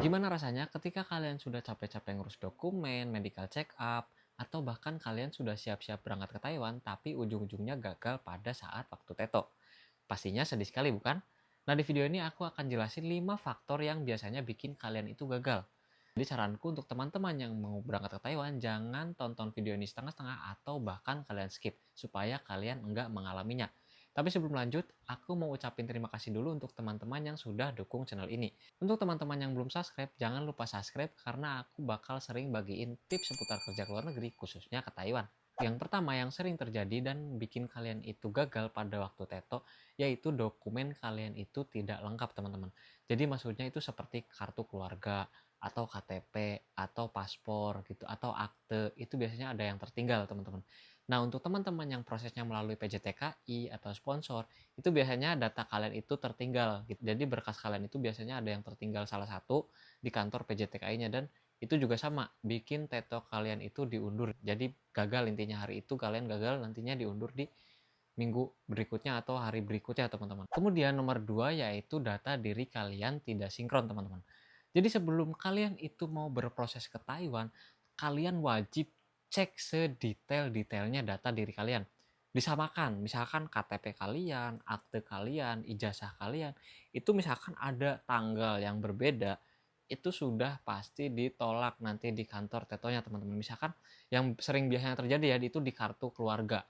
Gimana rasanya ketika kalian sudah capek-capek ngurus dokumen, medical check up, atau bahkan kalian sudah siap-siap berangkat ke Taiwan, tapi ujung-ujungnya gagal pada saat waktu teto? Pastinya sedih sekali, bukan? Nah, di video ini aku akan jelasin 5 faktor yang biasanya bikin kalian itu gagal. Jadi saranku untuk teman-teman yang mau berangkat ke Taiwan, jangan tonton video ini setengah-setengah atau bahkan kalian skip, supaya kalian enggak mengalaminya. Tapi sebelum lanjut, aku mau ucapin terima kasih dulu untuk teman-teman yang sudah dukung channel ini. Untuk teman-teman yang belum subscribe, jangan lupa subscribe karena aku bakal sering bagiin tips seputar kerja ke luar negeri, khususnya ke Taiwan. Yang pertama yang sering terjadi dan bikin kalian itu gagal pada waktu teto, yaitu dokumen kalian itu tidak lengkap, teman-teman. Jadi maksudnya itu seperti kartu keluarga, atau KTP, atau paspor gitu, atau akte, itu biasanya ada yang tertinggal, teman-teman. Nah, untuk teman-teman yang prosesnya melalui PJTKI atau sponsor, itu biasanya data kalian itu tertinggal gitu. Jadi berkas kalian itu biasanya ada yang tertinggal salah satu di kantor PJTKI-nya, dan itu juga sama, bikin teto kalian itu diundur. Jadi gagal intinya, hari itu kalian gagal, nantinya diundur di minggu berikutnya atau hari berikutnya, teman-teman. Kemudian nomor 2 yaitu data diri kalian tidak sinkron, teman-teman. Jadi sebelum kalian itu mau berproses ke Taiwan, kalian wajib cek sedetail-detailnya data diri kalian. Disamakan, misalkan KTP kalian, akte kalian, ijazah kalian, itu misalkan ada tanggal yang berbeda, itu sudah pasti ditolak nanti di kantor tetonya, teman-teman. Misalkan yang sering biasanya terjadi ya, itu di kartu keluarga.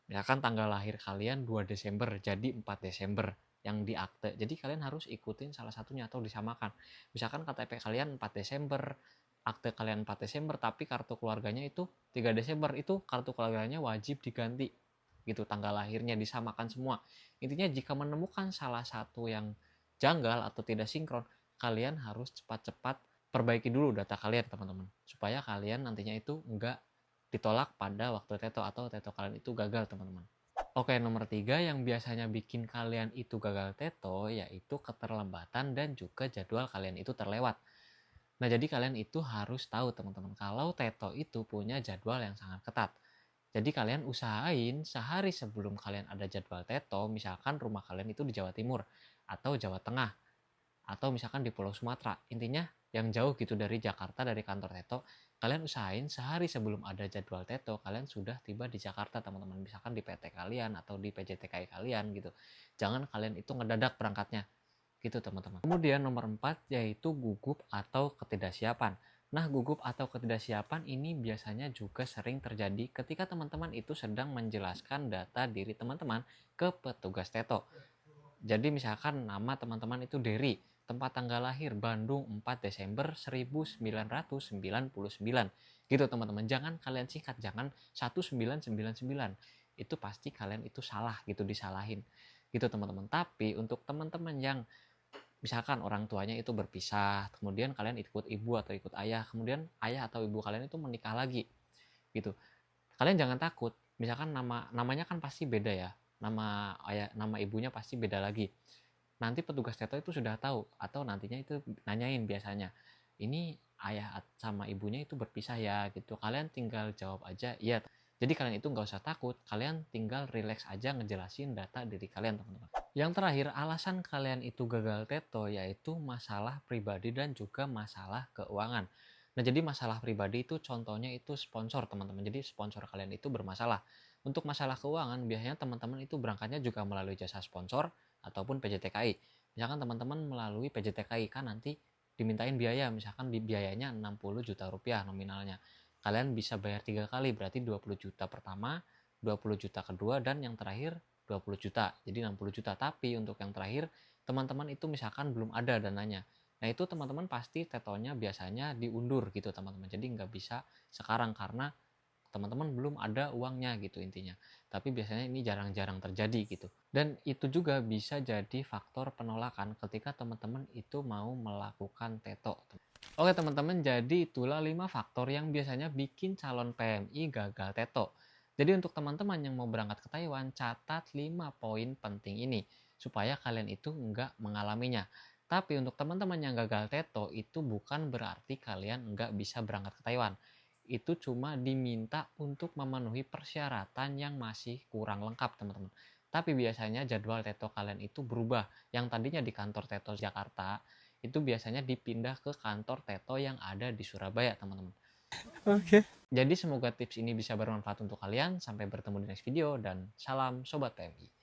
Misalkan tanggal lahir kalian 2 Desember, jadi 4 Desember yang di akte. Jadi kalian harus ikutin salah satunya atau disamakan. Misalkan KTP kalian 4 Desember, akte kalian 4 Desember, tapi kartu keluarganya itu 3 Desember, itu kartu keluarganya wajib diganti. Gitu, tanggal lahirnya disamakan semua. Intinya jika menemukan salah satu yang janggal atau tidak sinkron, kalian harus cepat-cepat perbaiki dulu data kalian, teman-teman. Supaya kalian nantinya itu enggak ditolak pada waktu teto atau teto kalian itu gagal, teman-teman. Oke, nomor 3 yang biasanya bikin kalian itu gagal teto yaitu keterlambatan dan juga jadwal kalian itu terlewat. Nah, jadi kalian itu harus tahu, teman-teman, kalau teto itu punya jadwal yang sangat ketat. Jadi kalian usahain sehari sebelum kalian ada jadwal teto, misalkan rumah kalian itu di Jawa Timur atau Jawa Tengah, atau misalkan di Pulau Sumatera. Intinya yang jauh gitu dari Jakarta, dari kantor Teto, kalian usahain sehari sebelum ada jadwal Teto, kalian sudah tiba di Jakarta, teman-teman. Misalkan di PT kalian atau di PJTKI kalian gitu. Jangan kalian itu ngedadak berangkatnya gitu, teman-teman. Kemudian nomor 4 yaitu gugup atau ketidaksiapan. Nah, gugup atau ketidaksiapan ini biasanya juga sering terjadi ketika teman-teman itu sedang menjelaskan data diri teman-teman ke petugas Teto. Jadi misalkan nama teman-teman itu Derry, tempat tanggal lahir Bandung 4 Desember 1999. Gitu, teman-teman. Jangan kalian singkat, jangan 1999. Itu pasti kalian itu salah gitu, disalahin. Gitu, teman-teman. Tapi untuk teman-teman yang misalkan orang tuanya itu berpisah, kemudian kalian ikut ibu atau ikut ayah, kemudian ayah atau ibu kalian itu menikah lagi. Gitu. Kalian jangan takut. Misalkan namanya kan pasti beda ya. Nama ayah, nama ibunya pasti beda lagi. Nanti petugas Teto itu sudah tahu atau nantinya itu nanyain biasanya. Ini ayah sama ibunya itu berpisah ya gitu. Kalian tinggal jawab aja iya. Jadi kalian itu nggak usah takut. Kalian tinggal relax aja ngejelasin data diri kalian, teman-teman. Yang terakhir, alasan kalian itu gagal Teto yaitu masalah pribadi dan juga masalah keuangan. Nah, jadi masalah pribadi itu contohnya itu sponsor, teman-teman. Jadi sponsor kalian itu bermasalah. Untuk masalah keuangan, biasanya teman-teman itu berangkatnya juga melalui jasa sponsor ataupun PJTKI. Misalkan teman-teman melalui PJTKI kan nanti dimintain biaya, misalkan di biayanya 60 juta rupiah nominalnya. Kalian bisa bayar 3 kali, berarti 20 juta pertama, 20 juta kedua, dan yang terakhir 20 juta. Jadi 60 juta. Tapi untuk yang terakhir, teman-teman itu misalkan belum ada dananya. Nah, itu teman-teman pasti tetonya biasanya diundur gitu, teman-teman. Jadi nggak bisa sekarang karena teman-teman belum ada uangnya gitu intinya. Tapi biasanya ini jarang-jarang terjadi gitu. Dan itu juga bisa jadi faktor penolakan ketika teman-teman itu mau melakukan teto. Oke, teman-teman, jadi itulah 5 faktor yang biasanya bikin calon PMI gagal teto. Jadi untuk teman-teman yang mau berangkat ke Taiwan, catat 5 poin penting ini supaya kalian itu nggak mengalaminya. Tapi untuk teman-teman yang gagal teto, itu bukan berarti kalian nggak bisa berangkat ke Taiwan. Itu cuma diminta untuk memenuhi persyaratan yang masih kurang lengkap, teman-teman. Tapi biasanya jadwal teto kalian itu berubah. Yang tadinya di kantor teto Jakarta, itu biasanya dipindah ke kantor Teto yang ada di Surabaya, teman-teman. Oke. Jadi semoga tips ini bisa bermanfaat untuk kalian. Sampai bertemu di next video dan salam Sobat PMI.